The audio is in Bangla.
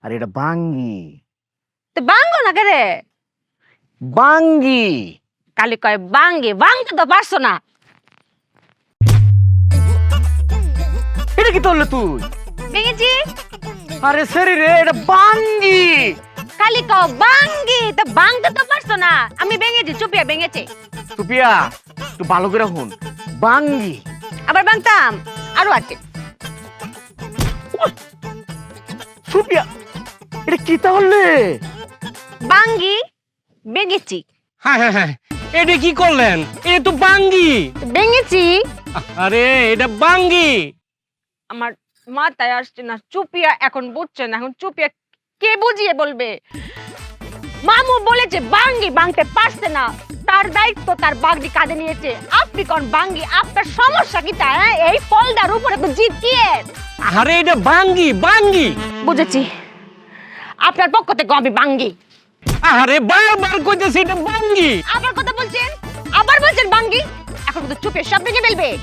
আর এটা বাঙ্গি। তো বাঙ্গো না কে রে? বাঙ্গি। কালি কয় বাঙ্গি, বাংতে তো পারছো না। এটা কি তোলে তুই? ভেঙেছি। আরে সরি রে, এটা বাঙ্গি। কালি কও বাঙ্গি, তো বাংতে তো পারছো না। আমি ভেঙেছি, চুপিয়া ভেঙেছি। সুপিয়া তুই ভালো করে শুন, বাঙ্গি। আবার বাংতাম, আরো আছে। সুপিয়া এটা কি তাহলে? বাঙ্গি ভেঙেছি। হ্যাঁ হ্যাঁ হ্যাঁ, এটা কি করলেন? এটা তো বাঙ্গি। ভেঙেছি। আরে এটা বাঙ্গি। আমার মাথায় আসছে না, চুপিয়া এখন বুঝছে না। এখন চুপিয়া কে বুঝিয়ে বলবে? মামু বলেছে বাঙ্গি বাংতে পারছে না, তার দায়িত্ব তার বাঙ্গি কাঁধে নিয়েছে। আপনি কোন বাঙ্গি? আপনার সমস্যা কি? তা এই ফলটার উপরে তো জিতিয়ে। আরে এটা বাঙ্গি, বাঙ্গি। বুঝেছি, আপনার পক্ষ থেকে আমি বাঙ্গি। আরে বারবার কইতেছি এটা বাঙ্গি। আবার কথা বলছেন, আবার বলছেন বাঙ্গি। এখন তো চুপিয়া সব ভেঙে ফেলবে।